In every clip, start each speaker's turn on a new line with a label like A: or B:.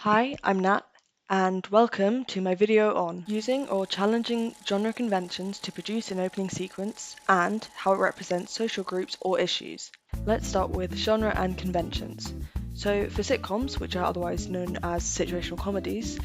A: Hi, I'm Nat, and welcome to my video on using or challenging genre conventions to produce an opening sequence and how it represents social groups or issues. Let's start with genre and conventions. So, for sitcoms, which are otherwise known as situational comedies,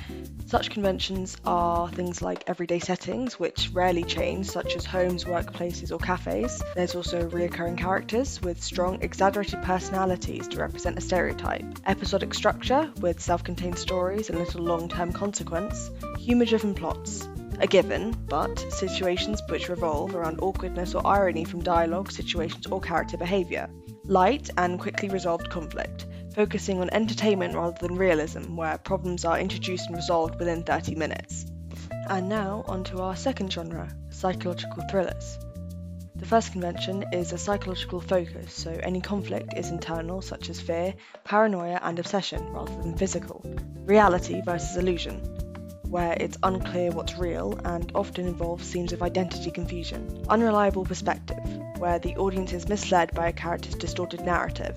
A: such conventions are things like everyday settings, which rarely change, such as homes, workplaces, or cafes. There's also recurring characters with strong, exaggerated personalities to represent a stereotype. Episodic structure with self-contained stories and little long-term consequence. Humour-driven plots. A given, but situations which revolve around awkwardness or irony from dialogue, situations, or character behaviour. Light and quickly resolved conflict, focusing on entertainment rather than realism, where problems are introduced and resolved within 30 minutes. And now, onto our second genre, psychological thrillers. The first convention is a psychological focus, so any conflict is internal, such as fear, paranoia, and obsession, rather than physical. Reality versus illusion, where it's unclear what's real and often involves scenes of identity confusion. Unreliable perspective, where the audience is misled by a character's distorted narrative.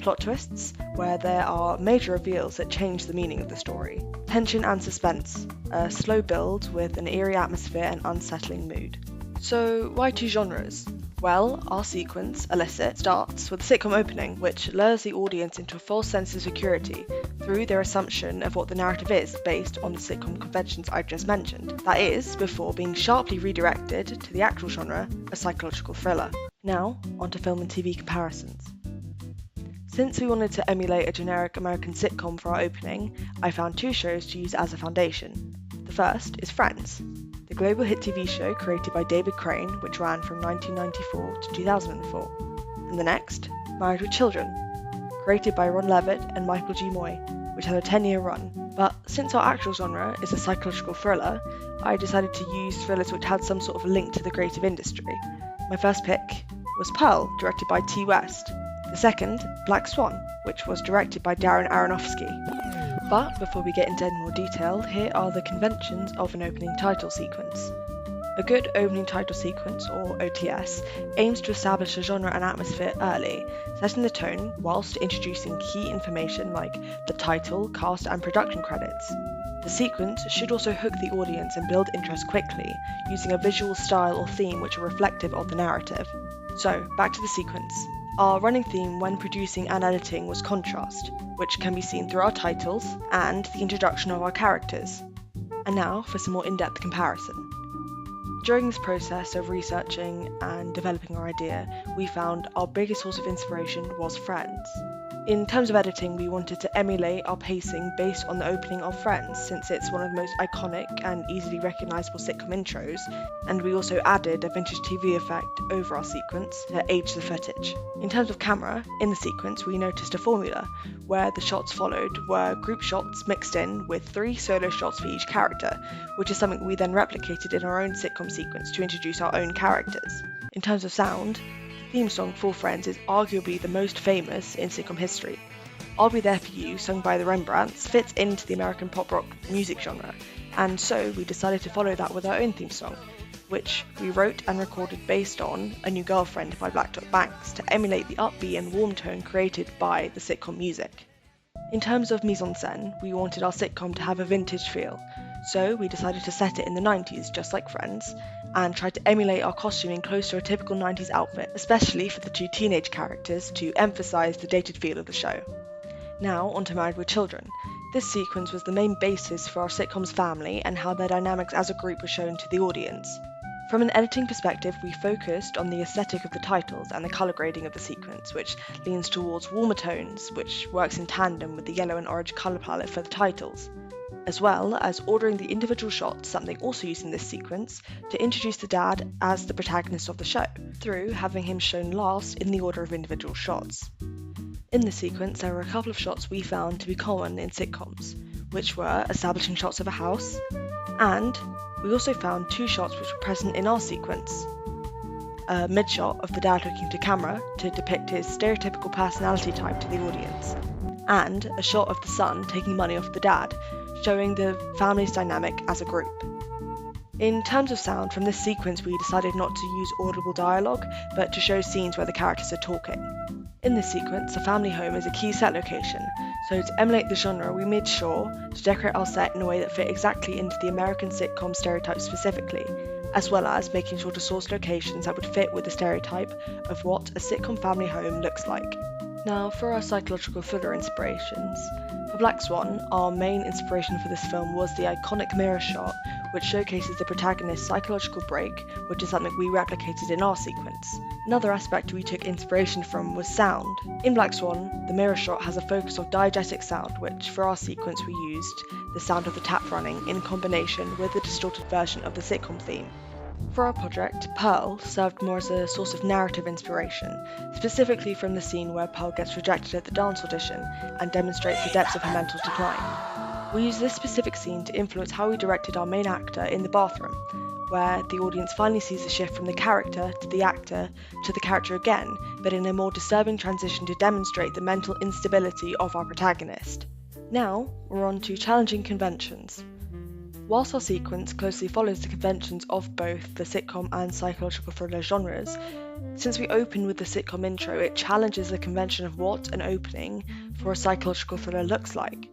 A: Plot twists, where there are major reveals that change the meaning of the story. Tension and suspense, a slow build with an eerie atmosphere and unsettling mood. So, why two genres? Well, our sequence, Illicit, starts with a sitcom opening, which lures the audience into a false sense of security through their assumption of what the narrative is based on the sitcom conventions I've just mentioned. That is, before being sharply redirected to the actual genre, a psychological thriller. Now, onto film and TV comparisons. Since we wanted to emulate a generic American sitcom for our opening, I found two shows to use as a foundation. The first is Friends, the global hit TV show created by David Crane, which ran from 1994 to 2004. And the next, Married with Children, created by Ron Levitt and Michael G. Moy, which had a 10-year run. But since our actual genre is a psychological thriller, I decided to use thrillers which had some sort of link to the creative industry. My first pick was Pearl, directed by T. West. The second, Black Swan, which was directed by Darren Aronofsky. But before we get into any more detail, here are the conventions of an opening title sequence. A good opening title sequence, or OTS, aims to establish a genre and atmosphere early, setting the tone whilst introducing key information like the title, cast, and production credits. The sequence should also hook the audience and build interest quickly, using a visual style or theme which are reflective of the narrative. So, back to the sequence. Our running theme when producing and editing was contrast, which can be seen through our titles and the introduction of our characters. And now for some more in-depth comparison. During this process of researching and developing our idea, we found our biggest source of inspiration was Friends. In terms of editing, we wanted to emulate our pacing based on the opening of Friends, since it's one of the most iconic and easily recognisable sitcom intros, and we also added a vintage TV effect over our sequence to age the footage. In terms of camera, in the sequence we noticed a formula, where the shots followed were group shots mixed in with 3 solo shots for each character, which is something we then replicated in our own sitcom sequence to introduce our own characters. In terms of sound, theme song for Friends is arguably the most famous in sitcom history. I'll Be There For You, sung by the Rembrandts, fits into the American pop rock music genre, and so we decided to follow that with our own theme song, which we wrote and recorded based on A New Girlfriend by Black Dot Banks to emulate the upbeat and warm tone created by the sitcom music. In terms of mise-en-scène, we wanted our sitcom to have a vintage feel, so we decided to set it in the 90s, just like Friends, and tried to emulate our costuming close to a typical 90s outfit, especially for the 2 teenage characters to emphasise the dated feel of the show. Now, onto Married with Children. This sequence was the main basis for our sitcom's family and how their dynamics as a group were shown to the audience. From an editing perspective, we focused on the aesthetic of the titles and the colour grading of the sequence, which leans towards warmer tones, which works in tandem with the yellow and orange colour palette for the titles, as well as ordering the individual shots, something also used in this sequence, to introduce the dad as the protagonist of the show, through having him shown last in the order of individual shots. In the sequence, there were a couple of shots we found to be common in sitcoms, which were establishing shots of a house, and we also found 2 shots which were present in our sequence. A mid-shot of the dad looking to camera to depict his stereotypical personality type to the audience, and a shot of the son taking money off the dad, showing the family's dynamic as a group. In terms of sound, from this sequence we decided not to use audible dialogue, but to show scenes where the characters are talking. In this sequence, a family home is a key set location, So to emulate the genre, we made sure to decorate our set in a way that fit exactly into the American sitcom stereotype specifically, as well as making sure to source locations that would fit with the stereotype of what a sitcom family home looks like. Now for our psychological thriller inspirations. For Black Swan, our main inspiration for this film was the iconic mirror shot, which showcases the protagonist's psychological break, which is something we replicated in our sequence. Another aspect we took inspiration from was sound. In Black Swan, the mirror shot has a focus of diegetic sound, which for our sequence we used the sound of the tap running in combination with the distorted version of the sitcom theme. For our project, Pearl served more as a source of narrative inspiration, specifically from the scene where Pearl gets rejected at the dance audition and demonstrates the depths of her mental decline. We used this specific scene to influence how we directed our main actor in the bathroom, where the audience finally sees the shift from the character to the actor to the character again, but in a more disturbing transition to demonstrate the mental instability of our protagonist. Now, we're on to challenging conventions. Whilst our sequence closely follows the conventions of both the sitcom and psychological thriller genres, since we open with the sitcom intro, it challenges the convention of what an opening for a psychological thriller looks like.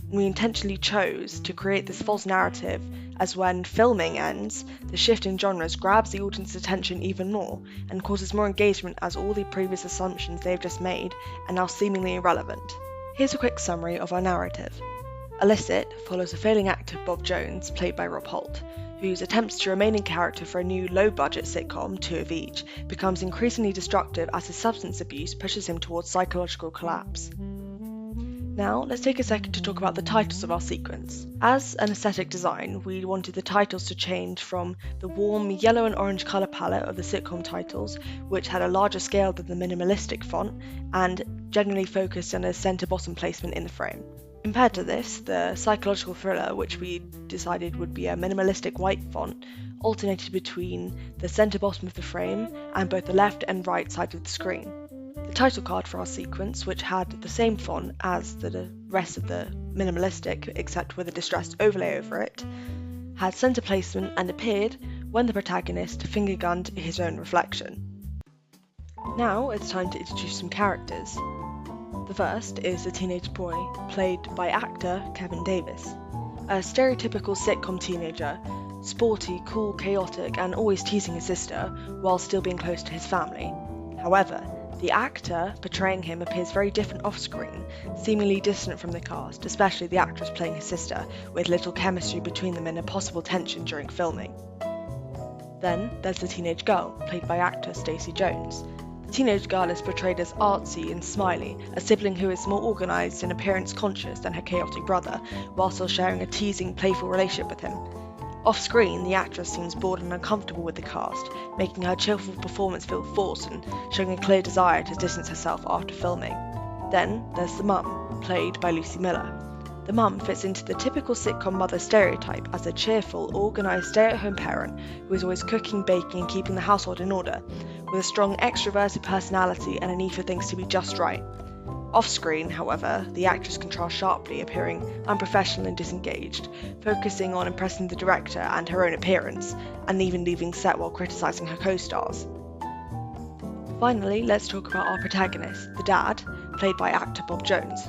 A: We intentionally chose to create this false narrative, as when filming ends, the shift in genres grabs the audience's attention even more and causes more engagement as all the previous assumptions they've just made are now seemingly irrelevant. Here's a quick summary of our narrative. Illicit follows a failing actor Bob Jones, played by Rob Holt, whose attempts to remain in character for a new low-budget sitcom, Two of Each, becomes increasingly destructive as his substance abuse pushes him towards psychological collapse. Now, let's take a second to talk about the titles of our sequence. As an aesthetic design, we wanted the titles to change from the warm yellow and orange colour palette of the sitcom titles, which had a larger scale than the minimalistic font, and generally focused on a centre-bottom placement in the frame. Compared to this, the psychological thriller, which we decided would be a minimalistic white font, alternated between the centre bottom of the frame and both the left and right side of the screen. The title card for our sequence, which had the same font as the rest of the minimalistic, except with a distressed overlay over it, had centre placement and appeared when the protagonist finger-gunned his own reflection. Now it's time to introduce some characters. The first is the teenage boy, played by actor Kevin Davis. A stereotypical sitcom teenager, sporty, cool, chaotic, and always teasing his sister, while still being close to his family. However, the actor portraying him appears very different off-screen, seemingly distant from the cast, especially the actress playing his sister, with little chemistry between them and a possible tension during filming. Then there's the teenage girl, played by actor Stacey Jones. The teenage girl is portrayed as artsy and smiley, a sibling who is more organised and appearance-conscious than her chaotic brother, while still sharing a teasing, playful relationship with him. Off-screen, the actress seems bored and uncomfortable with the cast, making her cheerful performance feel forced and showing a clear desire to distance herself after filming. Then there's the mum, played by Lucy Miller. The mum fits into the typical sitcom mother stereotype as a cheerful, organised stay-at-home parent who is always cooking, baking and keeping the household in order, with a strong extroverted personality and a need for things to be just right. Off-screen, however, the actress contrasts sharply, appearing unprofessional and disengaged, focusing on impressing the director and her own appearance, and even leaving set while criticising her co-stars. Finally, let's talk about our protagonist, the dad, played by actor Bob Jones.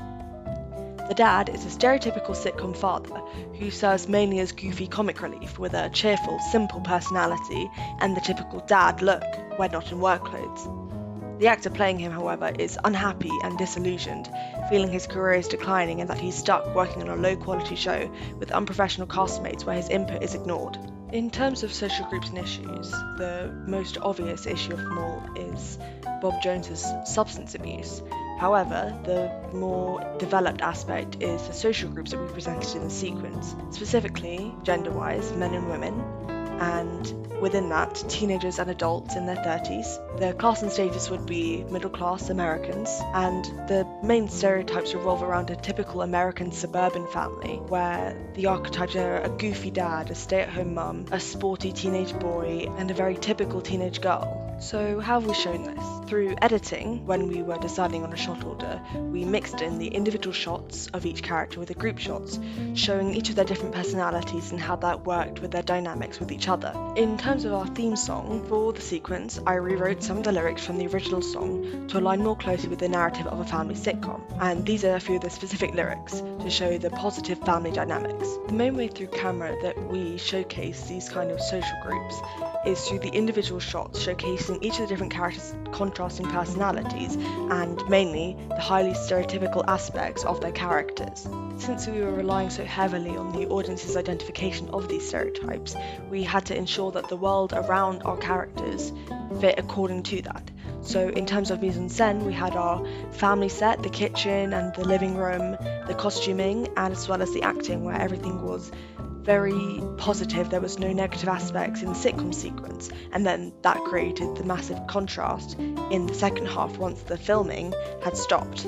A: The dad is a stereotypical sitcom father who serves mainly as goofy comic relief with a cheerful, simple personality and the typical dad look when not in work clothes. The actor playing him, however, is unhappy and disillusioned, feeling his career is declining and that he's stuck working on a low-quality show with unprofessional castmates where his input is ignored. In terms of social groups and issues, the most obvious issue of them all is Bob Jones's substance abuse. However, the more developed aspect is the social groups that we presented in the sequence, specifically, gender-wise, men and women, and within that, teenagers and adults in their 30s. The class and status would be middle-class Americans, and the main stereotypes revolve around a typical American suburban family, where the archetypes are a goofy dad, a stay-at-home mum, a sporty teenage boy, and a very typical teenage girl. So how have we shown this? Through editing, when we were deciding on a shot order, we mixed in the individual shots of each character with the group shots, showing each of their different personalities and how that worked with their dynamics with each other. In terms of our theme song, for the sequence, I rewrote some of the lyrics from the original song to align more closely with the narrative of a family sitcom, and these are a few of the specific lyrics to show the positive family dynamics. The main way through camera that we showcase these kind of social groups is through the individual shots showcasing each of the different characters' contrasting personalities and mainly the highly stereotypical aspects of their characters. Since we were relying so heavily on the audience's identification of these stereotypes, we had to ensure that the world around our characters fit according to that. So in terms of mise-en-scène, we had our family set, the kitchen and the living room, the costuming, and as well as the acting, where everything was very positive. There was no negative aspects in the sitcom sequence, and then that created the massive contrast in the second half once the filming had stopped.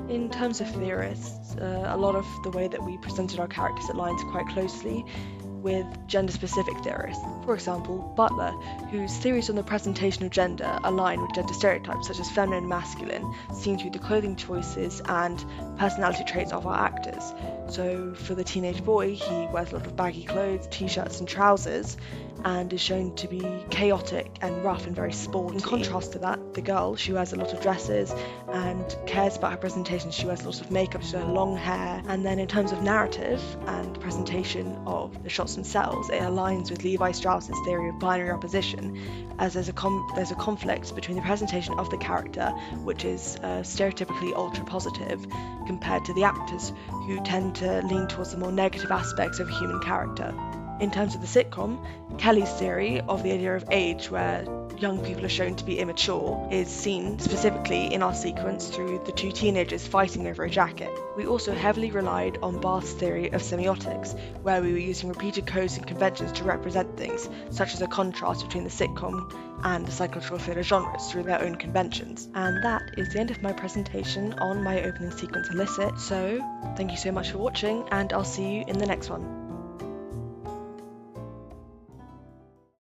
A: In terms of theorists, a lot of the way that we presented our characters aligns quite closely with gender-specific theorists. For example, Butler, whose theories on the presentation of gender align with gender stereotypes such as feminine and masculine, seen through the clothing choices and personality traits of our actors. So for the teenage boy, he wears a lot of baggy clothes, t-shirts and trousers, and is shown to be chaotic and rough and very sporty. In contrast to that, the girl, she wears a lot of dresses and cares about her presentation. She wears a lot of makeup, she has long hair. And then in terms of narrative and presentation of the shots themselves, it aligns with Levi Strauss's theory of binary opposition, as there's a conflict between the presentation of the character, which is stereotypically ultra positive, compared to the actors, who tend to lean towards the more negative aspects of a human character. In terms of the sitcom, Kelly's theory of the idea of age, where young people are shown to be immature, is seen specifically in our sequence through the two teenagers fighting over a jacket. We also heavily relied on Barth's theory of semiotics, where we were using repeated codes and conventions to represent things, such as a contrast between the sitcom and the psychological thriller genres through their own conventions. And that is the end of my presentation on my opening sequence Illicit. So, thank you so much for watching, and I'll see you in the next one.